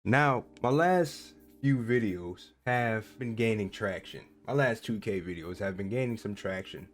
Now, my last few videos have been gaining traction. My last 2K videos have been gaining some traction,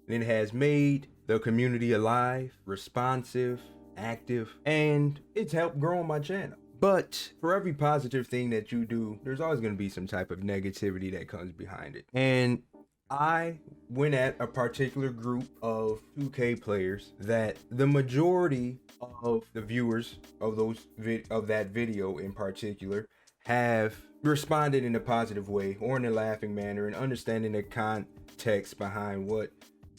and it has made the community alive, responsive, active, and it's helped grow my channel. But for every positive thing that you do, there's always going to be some type of negativity that comes behind it. And I went at a particular group of 2K players that the majority of the viewers of that video in particular have responded in a positive way or in a laughing manner and understanding the context behind what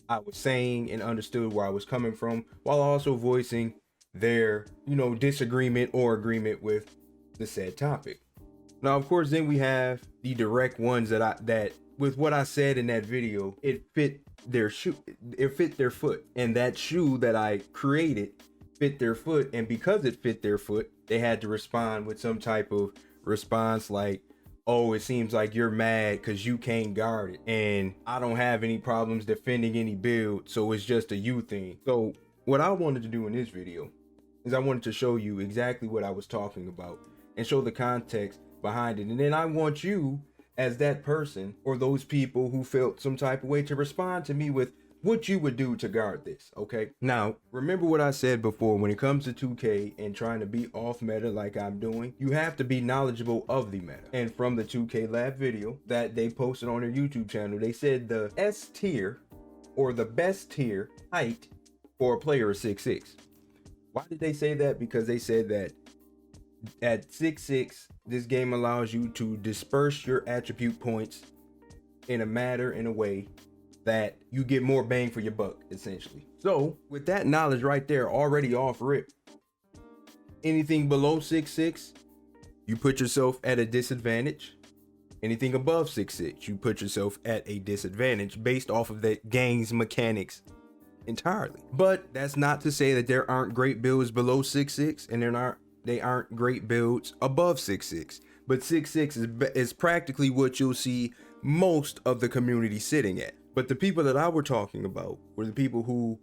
I was saying and understood where I was coming from, while also voicing their, disagreement or agreement with the said topic. Now, of course, then we have the direct ones that with what I said in that video, it fit their shoe, it fit their foot, and that shoe that I created fit their foot, and because it fit their foot, they had to respond with some type of response like, oh, it seems like you're mad because you can't guard it, and I don't have any problems defending any build, so it's just a you thing. So what I wanted to do in this video is I wanted to show you exactly what I was talking about and show the context behind it. And then I want you, as that person or those people who felt some type of way, to respond to me with what you would do to guard this. Okay, now remember what I said before. When it comes to 2K and trying to be off meta like I'm doing, you have to be knowledgeable of the meta. And from the 2K lab video that they posted on their YouTube channel, they said the S tier or the best tier height for a player is 6'6". Why did they say that? Because they said that at 6'6", this game allows you to disperse your attribute points in a way that you get more bang for your buck, essentially. So with that knowledge right there already off rip, anything below 6'6", you put yourself at a disadvantage. Anything above 6'6", you put yourself at a disadvantage based off of the game's mechanics entirely. But that's not to say that there aren't great builds below 6'6", and they aren't great builds above 6'6". But 6'6" is practically what you'll see most of the community sitting at. But the people that I were talking about were the people who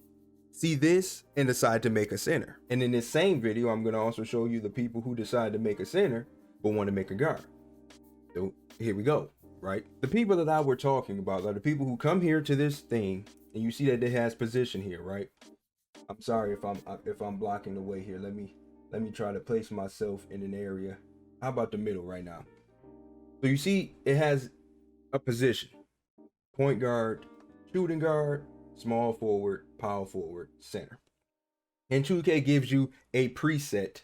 see this and decide to make a center. And in this same video, I'm going to also show you the people who decide to make a center but want to make a guard. So here we go, right? The people that I were talking about are the people who come here to this thing, and you see that it has position here, right? I'm sorry if I'm blocking the way here. Let me try to place myself in an area. How about the middle right now? So you see it has a position: point guard, shooting guard, small forward, power forward, center. And 2K gives you a preset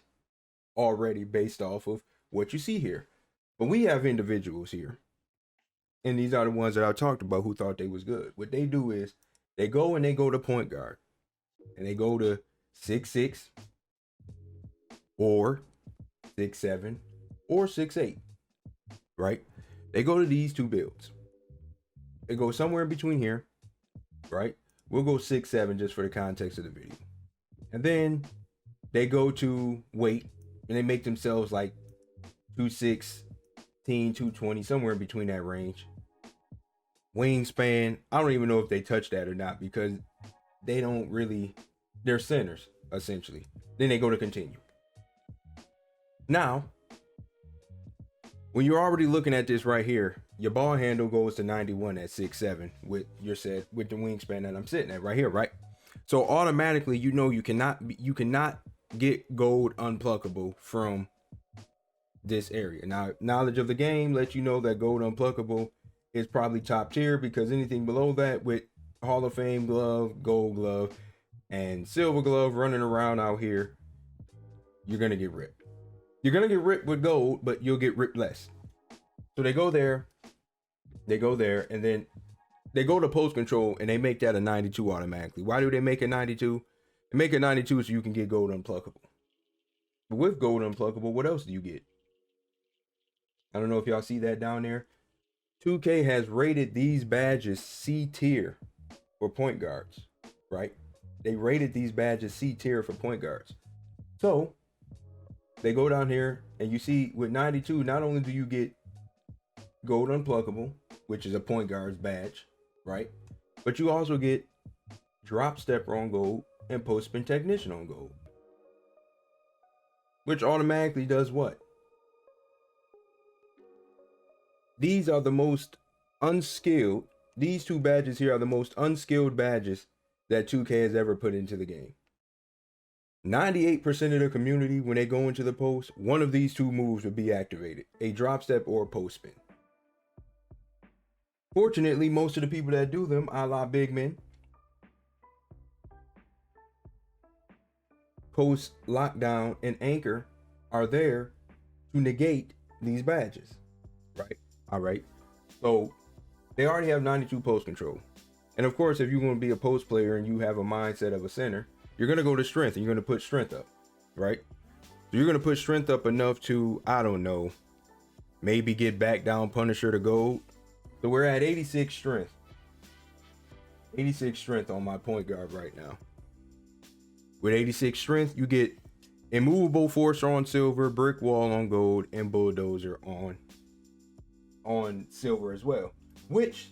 already based off of what you see here. But we have individuals here, and these are the ones that I talked about who thought they was good. What they do is they go to point guard, and they go to 6'6", or 6'7", or 6'8", right? They go to these two builds. They go somewhere in between here, right? We'll go 6'7" just for the context of the video. And then they go to weight, and they make themselves like 216, 220, somewhere in between that range. Wingspan, I don't even know if they touch that or not, because they don't really, they're centers essentially. Then they go to continue. Now, when you're already looking at this right here, your ball handle goes to 91 at 6'7" with the wingspan that I'm sitting at right here, right? So automatically, you cannot get gold unpluckable from this area. Now, knowledge of the game lets you know that gold unpluckable is probably top tier, because anything below that with Hall of Fame glove, gold glove, and silver glove running around out here, you're gonna get ripped. You're gonna get ripped with gold, but you'll get ripped less. So they go there, and then they go to post control, and they make that a 92 automatically. Why do they make it 92? They make it 92 so you can get gold unpluckable. But with gold unpluckable, what else do you get? I don't know if y'all see that down there. 2K has rated these badges C tier for point guards, right? They rated these badges C tier for point guards. So they go down here, and you see with 92, not only do you get gold unpluckable, which is a point guard's badge, right? But you also get drop stepper on gold and post spin technician on gold. Which automatically does what? these are the most unskilled. These two badges here are the most unskilled badges that 2K has ever put into the game. 98% of the community, when they go into the post, one of these two moves would be activated: a drop step or a post spin. Fortunately, most of the people that do them, a la big men, post, lockdown, and anchor, are there to negate these badges, right? All right. So they already have 92 post control. And of course, if you're going to be a post player and you have a mindset of a center, you're going to go to strength and you're going to put strength up, right? So you're going to put strength up enough to, I don't know, maybe get back down Punisher to gold. So we're at 86 strength. 86 strength on my point guard right now. With 86 strength, you get immovable forcer on silver, brick wall on gold, and bulldozer on silver as well. Which,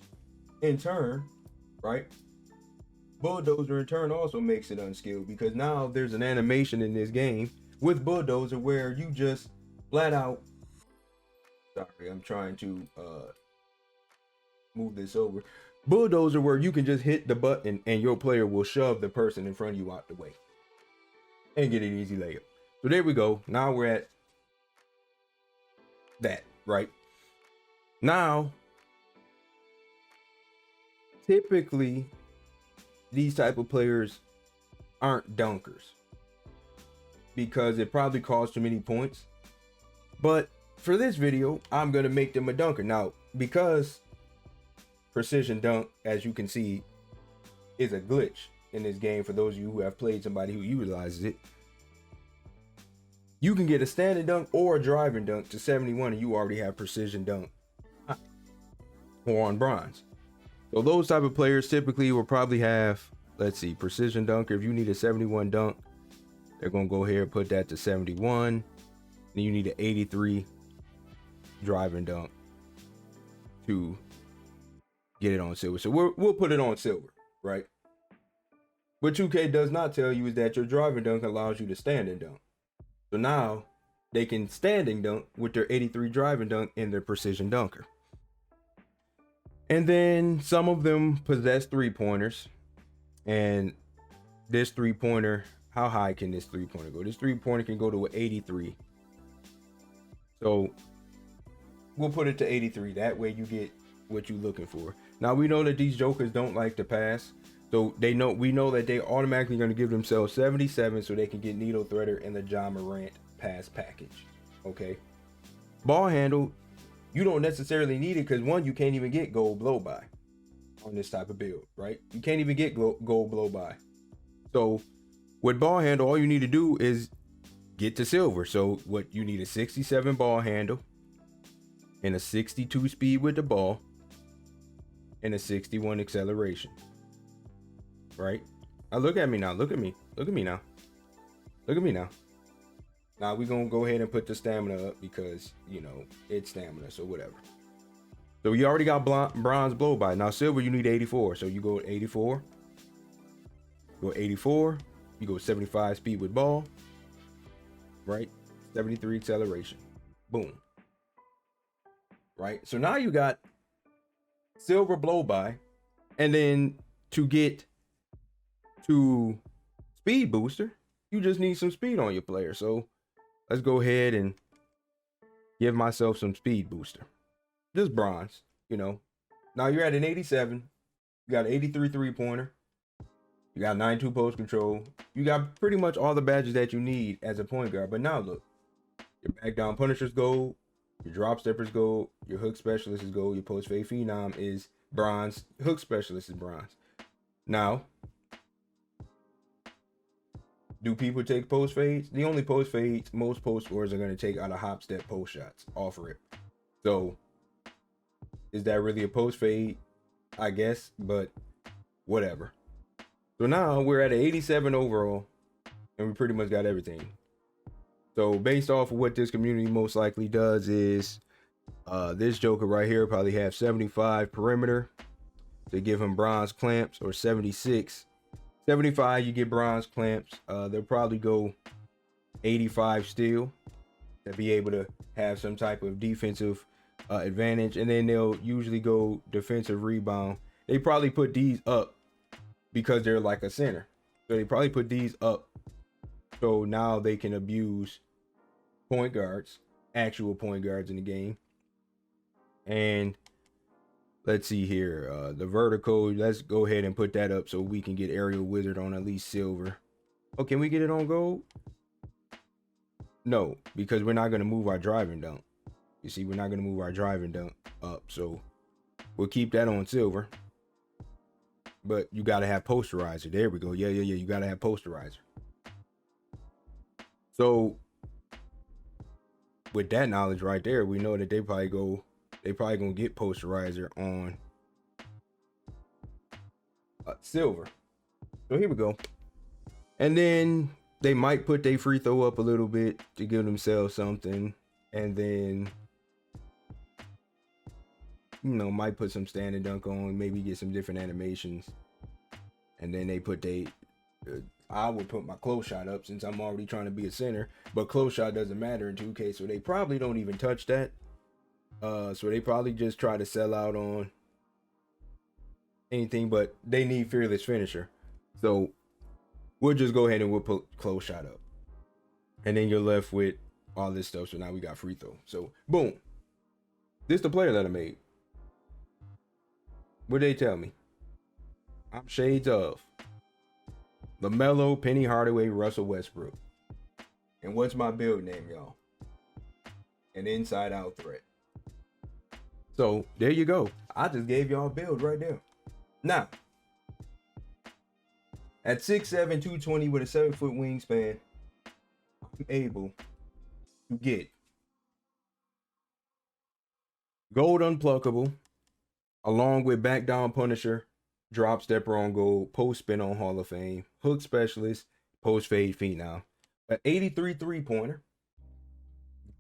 in turn, right? Bulldozer in turn also makes it unskilled, because now there's an animation in this game with bulldozer where you just flat out. Sorry, I'm trying to move this over. Bulldozer where you can just hit the button and your player will shove the person in front of you out the way and get an easy layup. So there we go. Now we're at that, right? Now, typically, these type of players aren't dunkers because it probably costs too many points. But for this video, I'm going to make them a dunker. Now, because precision dunk, as you can see, is a glitch in this game, for those of you who have played somebody who utilizes it, you can get a standing dunk or a driving dunk to 71 and you already have precision dunk or on bronze. So those type of players typically will probably have, let's see, precision dunker. If you need a 71 dunk, they're going to go here and put that to 71. Then you need an 83 driving dunk to get it on silver. So we'll put it on silver, right? What 2K does not tell you is that your driving dunk allows you to stand and dunk. So now they can stand and dunk with their 83 driving dunk and their precision dunker. And then some of them possess 3-pointers. And this 3-pointer, how high can this 3-pointer go? This 3-pointer can go to an 83. So we'll put it to 83. That way you get what you're looking for. Now we know that these jokers don't like to pass. So we know that they automatically going to give themselves 77 so they can get Needle Threader and the rant pass package. Okay. Ball handle, you don't necessarily need it because one, you can't even get gold blow by on this type of build, right? You can't even get gold blow by. So with ball handle, all you need to do is get to silver. So what you need, a 67 ball handle and a 62 speed with the ball and a 61 acceleration. Right? Now look at me now. Look at me. Look at me now. Look at me now. Now we're going to go ahead and put the stamina up because, you know, it's stamina. So whatever. So you already got bronze blow by. Now silver, you need 84. So you go 84. Go 84. You go 75 speed with ball. Right? 73 acceleration. Boom. Right? So now you got silver blow by. And then to get to speed booster, you just need some speed on your player. So let's go ahead and give myself some speed booster. Just bronze, you know. Now you're at an 87. You got an 83 3-pointer. You got 92 post control. You got pretty much all the badges that you need as a point guard. But now look, your back down Punisher's gold, your drop stepper's gold, your hook specialist is gold, your post fade phenom is bronze, hook specialist is bronze. Now, do people take post fades? The only post fades most post scorers are going to take out of hop step post shots off rip. So is that really a post fade? I guess, but whatever. So now we're at an 87 overall and we pretty much got everything. So based off of what this community most likely does is this joker right here probably have 75 perimeter. They give him bronze clamps, or 76. 75, you get bronze clamps. They'll probably go 85 steel to be able to have some type of defensive advantage, and then they'll usually go defensive rebound. They probably put these up because they're like a center, so they probably put these up so now they can abuse point guards, actual point guards in the game. And let's see here, the vertical, let's go ahead and put that up so we can get Aerial Wizard on at least silver. Oh, can we get it on gold? No, because we're not going to move our driving dunk. You see, we're not going to move our driving dunk up, so we'll keep that on silver. But you got to have posterizer. There we go. Yeah. You got to have posterizer. So with that knowledge right there, we know that they probably going to get posterizer on silver. So here we go. And then they might put their free throw up a little bit to give themselves something. And then, you know, might put some standing dunk on, maybe get some different animations. And then they put I would put my close shot up since I'm already trying to be a center, but close shot doesn't matter in 2K, so they probably don't even touch that. So they probably just try to sell out on anything, but they need fearless finisher. So we'll just go ahead and we'll put close shot up. And then you're left with all this stuff. So now we got free throw. So boom. This is the player that I made. What'd they tell me? I'm shades of LaMelo, Penny Hardaway, Russell Westbrook. And what's my build name, y'all? An inside out threat. So there you go. I just gave y'all a build right there. Now, at 6'7", 220 with a 7-foot wingspan, I'm able to get gold unpluckable, along with back down punisher, drop stepper on gold, post spin on Hall of Fame, hook specialist, post fade phenom, an 83 3-pointer,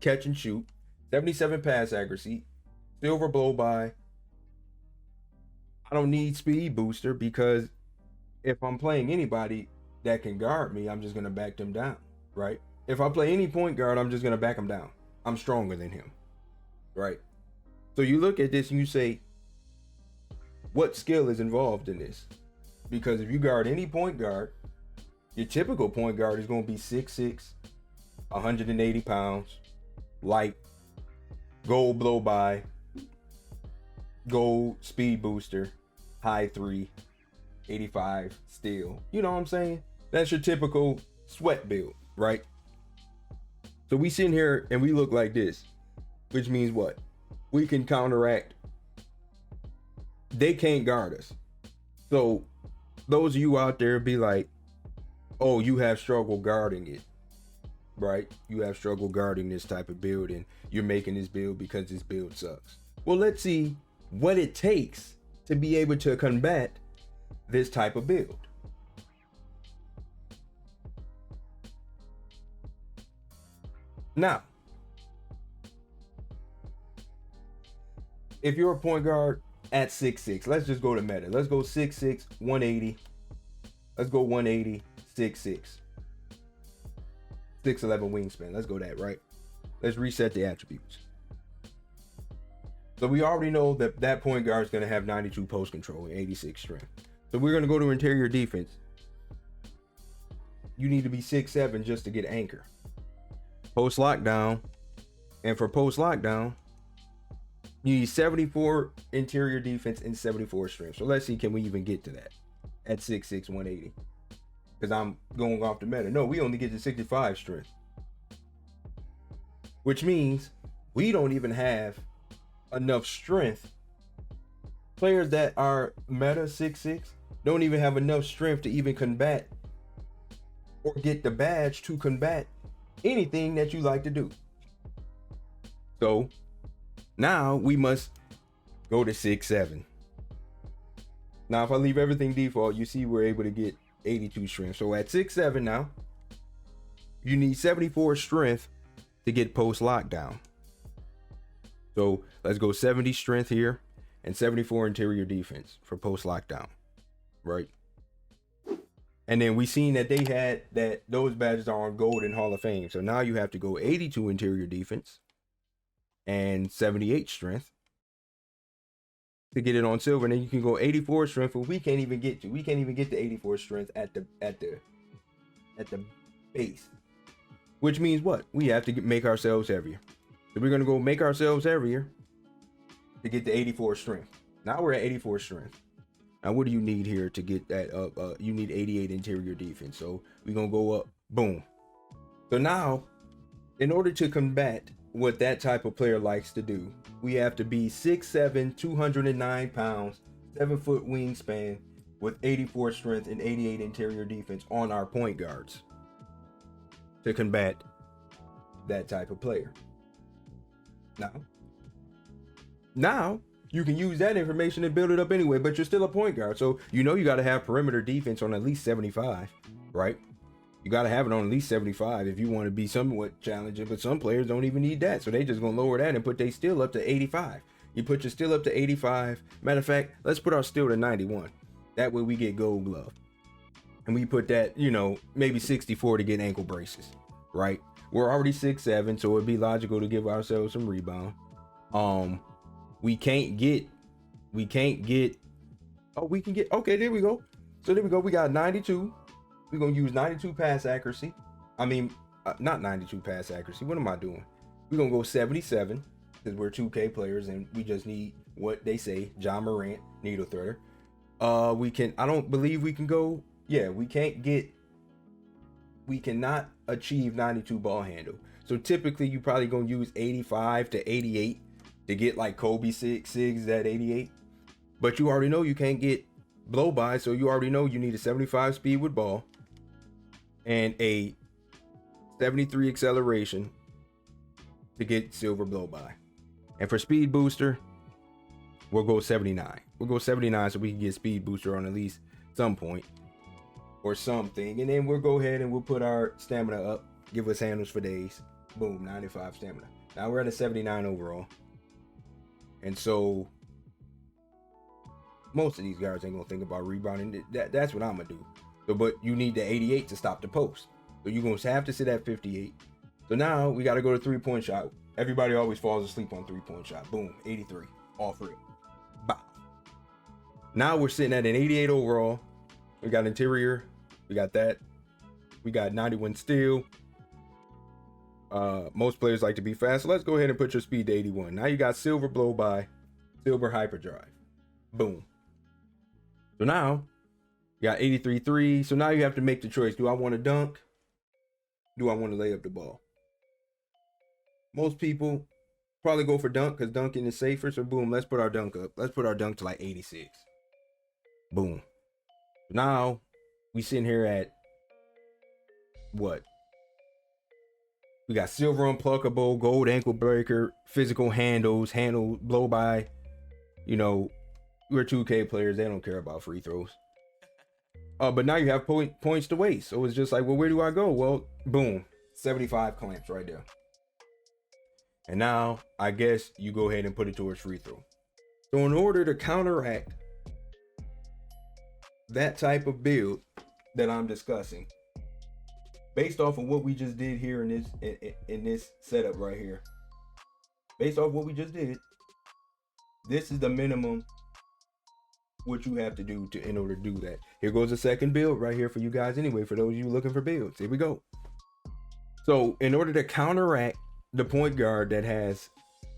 catch and shoot, 77 pass accuracy, silver blow by. I don't need speed booster because if I'm playing anybody that can guard me, I'm just going to back them down, right? If I play any point guard, I'm just going to back him down. I'm stronger than him, right? So you look at this and you say, what skill is involved in this? Because if you guard any point guard, your typical point guard is going to be 6'6", 180 pounds, light, gold blow by, gold speed booster, high 3, 85 steel. You know what I'm saying? That's your typical sweat build, right? So we sit here and we look like this, which means what? We can counteract. They can't guard us. So those of you out there be like, oh, you have struggle guarding it, right? You have struggle guarding this type of build and you're making this build because this build sucks. Well, let's see what it takes to be able to combat this type of build. Now, if you're a point guard at 6'6", let's just go to meta. Let's go 6'6", 180. Let's go 180, 6'6". 6'11" wingspan. Let's go that, right? Let's reset the attributes. So we already know that that point guard is going to have 92 post control and 86 strength. So we're going to go to interior defense. You need to be 6'7" just to get anchor. Post lockdown. And for post lockdown, you need 74 interior defense and 74 strength. So let's see, can we even get to that at 6'6", 180? Because I'm going off the meta. No, we only get to 65 strength. Which means we don't even have enough strength. Players that are meta 6'6" don't even have enough strength to even combat or get the badge to combat anything that you like to do. So now we must go to 6'7". Now, if I leave everything default, you see we're able to get 82 strength. So at 6'7" now, you need 74 strength to get post lockdown. So let's go 70 strength here and 74 interior defense for post lockdown, right? And then we seen that they had that those badges are on gold in Hall of Fame. So now you have to go 82 interior defense, and 78 strength to get it on silver. And then you can go 84 strength, but we can't even get to 84 strength at the base. Which means what? We have to make ourselves heavier. So we're gonna go make ourselves heavier to get the 84 strength. Now we're at 84 strength. Now what do you need here to get that up? You need 88 interior defense. So we're gonna go up, boom. So now, in order to combat what that type of player likes to do, we have to be 6'7", 209 pounds, 7-foot wingspan with 84 strength and 88 interior defense on our point guards to combat that type of player. Now you can use that information and build it up anyway, but you're still a point guard. So you know you got to have perimeter defense on at least 75, right? You got to have it on at least 75 if you want to be somewhat challenging, but some players don't even need that. So they just going to lower that and put their steal up to 85. You put your steal up to 85. Matter of fact, let's put our steal to 91. That way we get gold glove. And we put that, you know, maybe 64 to get ankle braces, right? We're already 6'7", so it'd be logical to give ourselves some rebound. We can get, oh, we can get, okay, there we go. So there we go. We got 92. We're going to use 92 pass accuracy. I mean, not 92 pass accuracy. What am I doing? We're going to go 77 because we're 2K players and we just need what they say, John Morant, needle threader. I don't believe we can go. Yeah, we cannot achieve 92 ball handle. So typically you probably going to use 85 to 88 to get like Kobe Siggs at 88. But you already know you can't get blow by. So you already know you need a 75 speed with ball and a 73 acceleration to get silver blow by. And for speed booster, we'll go 79. We'll go 79 so we can get speed booster on at least some point or something. And then we'll go ahead and we'll put our stamina up, give us handles for days. Boom, 95 stamina. Now we're at a 79 overall. And so most of these guys ain't gonna think about rebounding. That's what I'm gonna do. So, but you need the 88 to stop the post. So you're gonna have to sit at 58. So now we gotta go to 3-point shot. Everybody always falls asleep on 3-point shot. Boom, 83, off rip. Bow. Now we're sitting at an 88 overall. We got interior, we got that. We got 91 steal. Most players like to be fast. So let's go ahead and put your speed to 81. Now you got silver blow by, silver hyperdrive. Boom. So now you got 83-3. So now you have to make the choice. Do I want to dunk? Do I want to lay up the ball? Most people probably go for dunk because dunking is safer. So boom, let's put our dunk up. Let's put our dunk to like 86. Boom. Now we sitting here at what? We got silver unpluckable, gold ankle breaker, physical handles, handle blow by. You know, we're 2K players. They don't care about free throws. But now you have points to waste. So it's just like, well, where do I go? Well, boom, 75 clamps right there. And now I guess you go ahead and put it towards free throw. So in order to counteract that type of build that I'm discussing, based off of what we just did here in this setup right here, based off what we just did, this is the minimum what you have to do in order to do that. Here goes the second build right here for you guys anyway, for those of you looking for builds. Here we go. So in order to counteract the point guard that has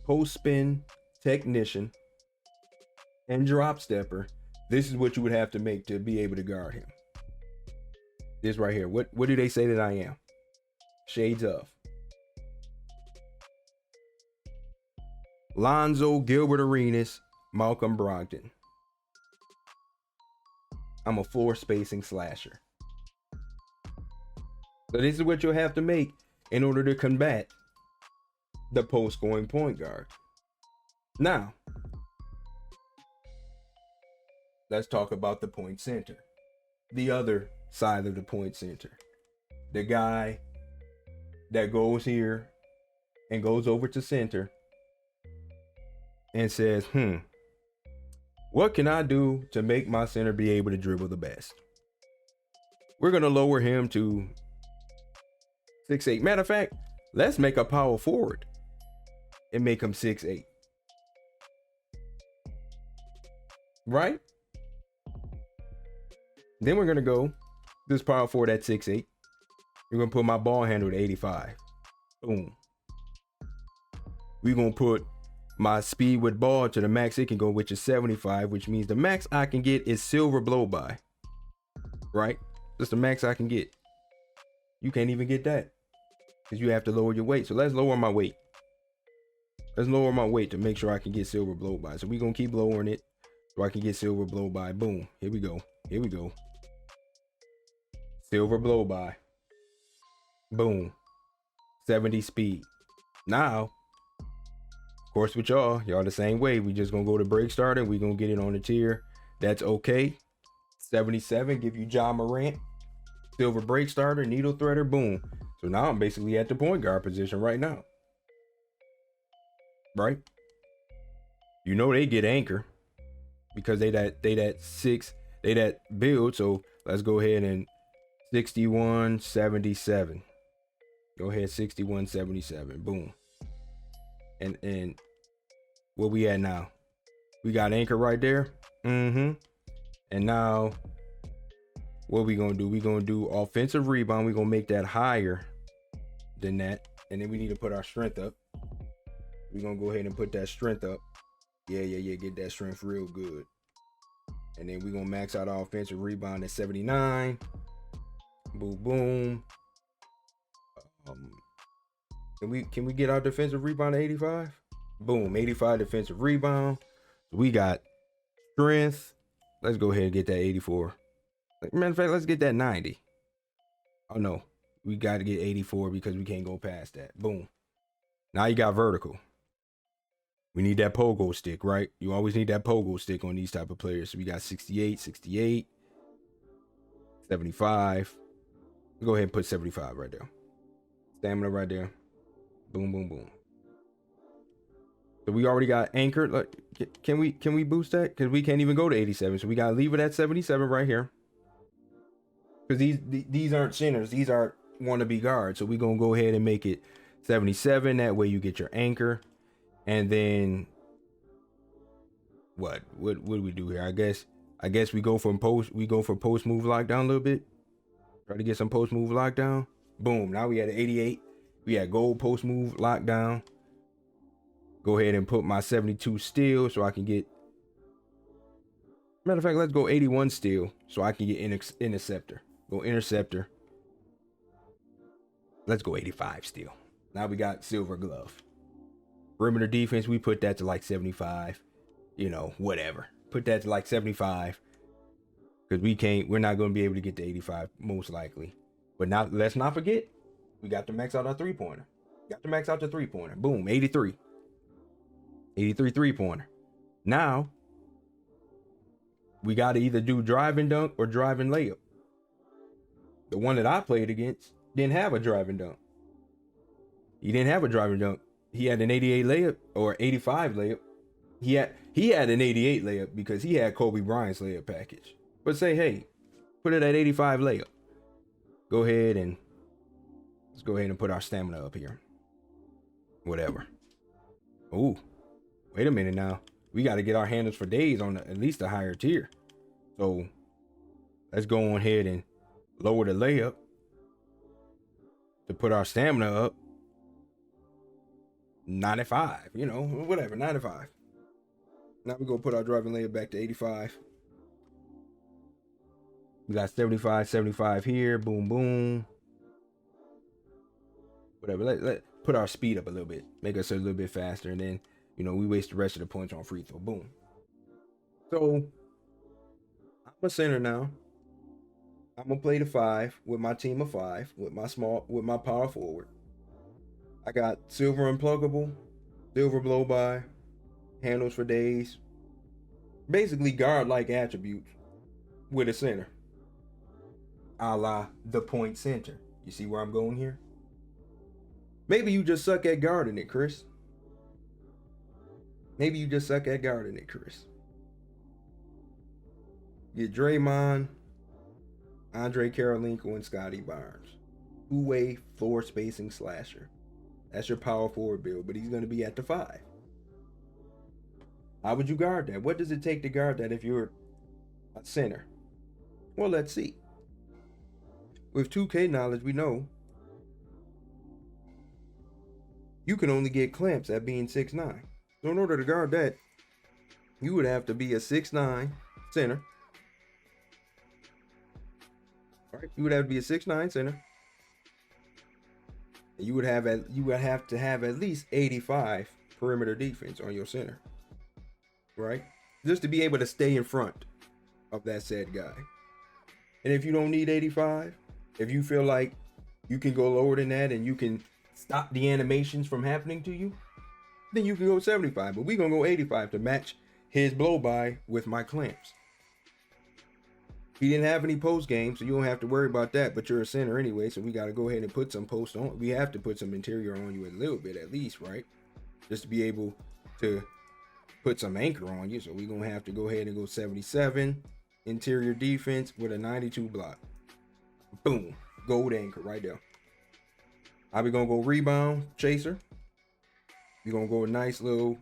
post spin, technician, and drop stepper, this is what you would have to make to be able to guard him. This right here. What do they say that I am? Shades of Lonzo, Gilbert Arenas, Malcolm Brogdon. I'm a floor spacing slasher. So this is what you'll have to make in order to combat the post scoring point guard. Now, let's talk about the point center. The other side of the point center. The guy that goes here and goes over to center and says, what can I do to make my center be able to dribble the best? We're going to lower him to 6'8". Matter of fact, let's make a power forward and make him 6'8". Right? Then we're gonna go this power forward at 6'8". We're gonna put my ball handle to 85. Boom. We're gonna put my speed with ball to the max it can go, which is 75, which means the max I can get is silver blow by. Right? That's the max I can get. You can't even get that because you have to lower your weight. So let's lower my weight. Let's lower my weight to make sure I can get silver blow by. So we're gonna keep lowering it so I can get silver blow by. Boom. Here we go. Here we go. Silver blow by. Boom. 70 speed. Now, of course, with y'all the same way. We just gonna go to break starter and we gonna get it on the tier. That's okay. 77 give you Ja Morant, silver break starter, needle threader, boom. So now I'm basically at the point guard position right now. Right? You know they get anchor because they that build. So let's go ahead and 6177. Go ahead, 6177. Boom. And where we at now? We got anchor right there. And now what we gonna do? We gonna do offensive rebound. We gonna make that higher than that. And then we need to put our strength up. We gonna go ahead and put that strength up. Yeah. Get that strength real good. And then we gonna max out our offensive rebound at 79. Boom, boom. Can we get our defensive rebound to 85? Boom, 85 defensive rebound. We got strength. Let's go ahead and get that 84. Matter of fact, let's get that 90. Oh no, we got to get 84 because we can't go past that. Boom. Now you got vertical. We need that pogo stick, right? You always need that pogo stick on these type of players. So we got 68, 68, 75. Go ahead and put 75 right there. Stamina right there. Boom, boom, boom. So we already got anchored. Like, can we boost that? Because we can't even go to 87. So we gotta leave it at 77 right here. Because these aren't centers. These are wannabe guards. So we gonna go ahead and make it 77. That way you get your anchor. And then what do we do here? I guess we go for post move lockdown a little bit. Try to get some post move lockdown. Boom. Now we at an 88. We had gold post move lockdown. Go ahead and put my 72 steal so I can get. Matter of fact, let's go 81 steal so I can get interceptor. Go interceptor. Let's go 85 steal. Now we got silver glove. Perimeter defense, we put that to like 75. You know, whatever. Put that to like 75. Because we're not going to be able to get to 85 most likely. But now let's not forget, we got to max out our three-pointer. Got to max out the three-pointer. Boom, 83. 83 three-pointer. Now, we got to either do drive and dunk or drive and layup. The one that I played against didn't have a drive and dunk. He didn't have a drive and dunk. He had an 88 layup or 85 layup. He had an 88 layup because he had Kobe Bryant's layup package. But say, hey, put it at 85 layup. Go ahead and let's go ahead and put our stamina up here. Whatever. Ooh, wait a minute now. We got to get our handles for days on at least a higher tier. So let's go on ahead and lower the layup to put our stamina up. 95, you know, whatever, 95. Now we're going to put our driving layup back to 85. We got 75 here. Boom, boom. Whatever. Let put our speed up a little bit. Make us a little bit faster. And then, you know, we waste the rest of the points on free throw. Boom. So, I'm a center now. I'm going to play the 5 with my team of 5. With my power forward. I got silver unpluggable. Silver blow by. Handles for days. Basically guard-like attributes with a center. A la the point center. You see where I'm going here? Maybe you just suck at guarding it, Chris. Maybe you just suck at guarding it, Chris. Get Draymond, Andre Karolinko, and Scotty Barnes. Two-way floor spacing slasher. That's your power forward build, but he's going to be at the 5. How would you guard that? What does it take to guard that if you're a center? Well, let's see. With 2K knowledge, we know you can only get clamps at being 6'9". So in order to guard that, you would have to be a 6'9" center. Right? You would have to be a 6'9" center. And you would have to have at least 85 perimeter defense on your center. Right? Just to be able to stay in front of that said guy. And if you don't need 85, if you feel like you can go lower than that and you can stop the animations from happening to you, then you can go 75. But we're going to go 85 to match his blow by with my clamps. He didn't have any post game, so you don't have to worry about that, but you're a center anyway, so we got to go ahead and put some post on. We have to put some interior on you a little bit at least, right? Just to be able to put some anchor on you. So we're going to have to go ahead and go 77 interior defense with a 92 block. Boom. Gold anchor right there. How we going to go rebound chaser? We're going to go a nice little,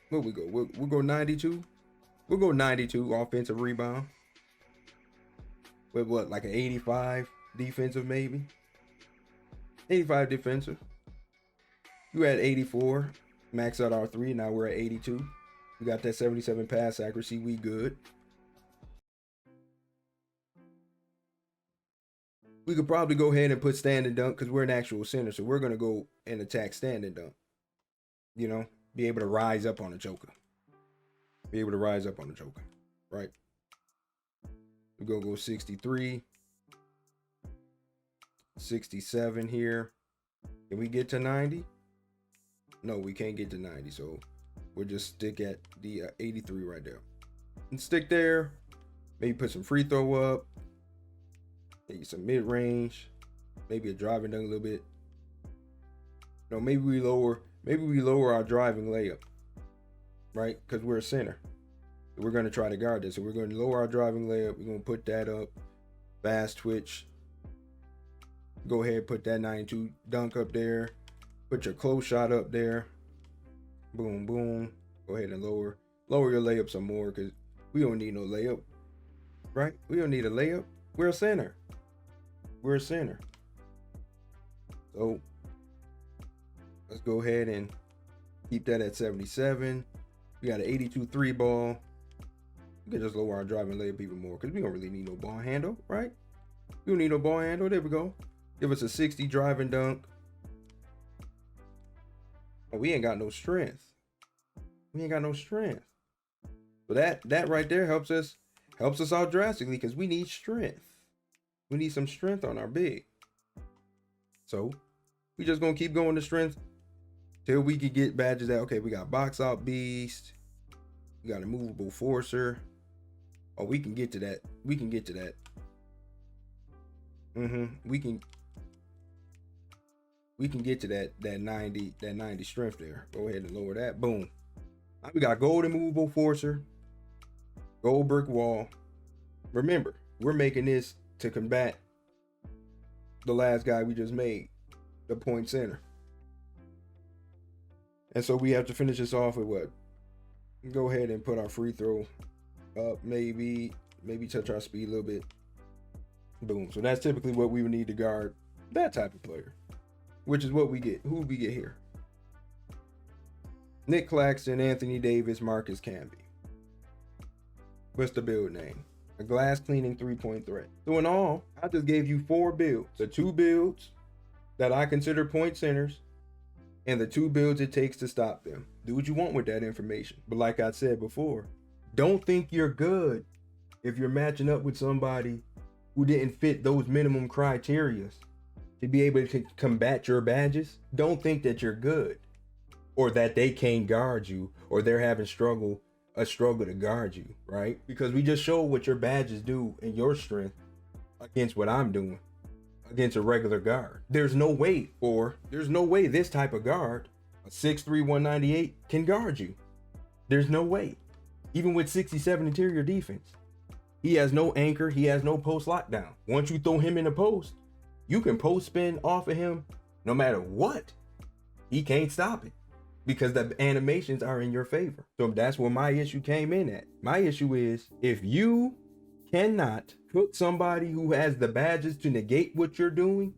what we go? We'll go 92. We'll go 92 offensive rebound. With what, like an 85 defensive maybe? 85 defensive. You had 84. Max out our 3. Now we're at 82. We got that 77 pass accuracy. We good. We could probably go ahead and put stand and dunk because we're an actual center. So we're going to go and attack stand and dunk. You know, be able to rise up on a joker. Be able to rise up on the joker, right? We're going to go 63. 67 here. Can we get to 90? No, we can't get to 90. So we'll just stick at the 83 right there. And stick there. Maybe put some free throw up. Maybe some mid-range. Maybe a driving dunk a little bit. No, maybe we lower our driving layup. Right? Because we're a center. We're going to try to guard this. So we're going to lower our driving layup. We're going to put that up. Fast twitch. Go ahead, put that 92 dunk up there. Put your close shot up there. Boom, boom. Go ahead and lower your layup some more because we don't need no layup. Right? We don't need a layup. We're a center. We're a center. So let's go ahead and keep that at 77. We got an 82 3 ball. We can just lower our driving layup even more because we don't really need no ball handle, right? We don't need no ball handle. There we go. Give us a 60 driving dunk. Oh, we ain't got no strength. We ain't got no strength. So that right there helps us out drastically because we need strength. We need some strength on our big. So we just gonna keep going to strength till we can get badges that, okay, we got box out beast. We got a movable forcer. Oh, we can get to that. We can get to that. We can get to that 90 strength there. Go ahead and lower that. Boom. Now we got gold and movable forcer. Gold brick wall. Remember, we're making this to combat the last guy we just made, the point center. And so we have to finish this off with what? Go ahead and put our free throw up, maybe touch our speed a little bit. Boom. So that's typically what we would need to guard that type of player, which is what we get. Who we get here? Nick Claxton, Anthony Davis, Marcus Camby. What's the build name? A glass cleaning 3-point threat. So in all, I just gave you 4 builds. The 2 builds that I consider point centers and the 2 builds it takes to stop them. Do what you want with that information. But like I said before, don't think you're good if you're matching up with somebody who didn't fit those minimum criteria to be able to combat your badges. Don't think that you're good or that they can't guard you or they're having a struggle to guard you, right? Because we just showed what your badges do and your strength against what I'm doing against a regular guard. There's no way this type of guard, a 6'3", 198, can guard you. There's no way. Even with 67 interior defense. He has no anchor. He has no post lockdown. Once you throw him in the post, You can post spin off of him no matter what. He can't stop it because the animations are in your favor. So that's where my issue came in at. My issue is if you cannot put somebody who has the badges to negate what you're doing,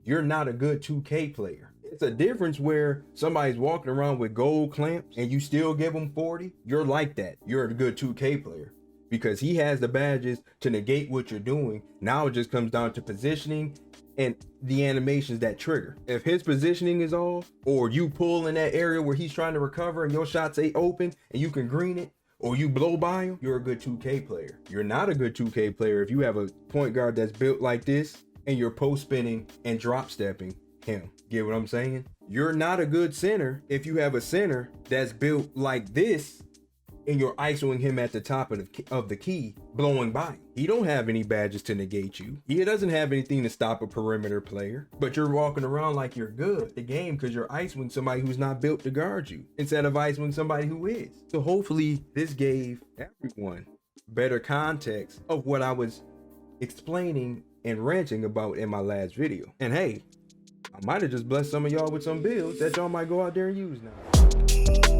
you're not a good 2K player. It's a difference where somebody's walking around with gold clamps and you still give them 40. You're like that. You're a good 2K player because he has the badges to negate what you're doing. Now it just comes down to positioning and the animations that trigger. If his positioning is off, or you pull in that area where he's trying to recover and your shots ain't open and you can green it, or you blow by him, you're a good 2K player. You're not a good 2K player if you have a point guard that's built like this and you're post spinning and drop stepping him. Get what I'm saying? You're not a good center if you have a center that's built like this and you're isoing him at the top of the key, blowing by. He don't have any badges to negate you. He doesn't have anything to stop a perimeter player, but you're walking around like you're good at the game because you're isoing somebody who's not built to guard you instead of isoing somebody who is. So hopefully this gave everyone better context of what I was explaining and ranting about in my last video. And hey, I might have just blessed some of y'all with some builds that y'all might go out there and use now.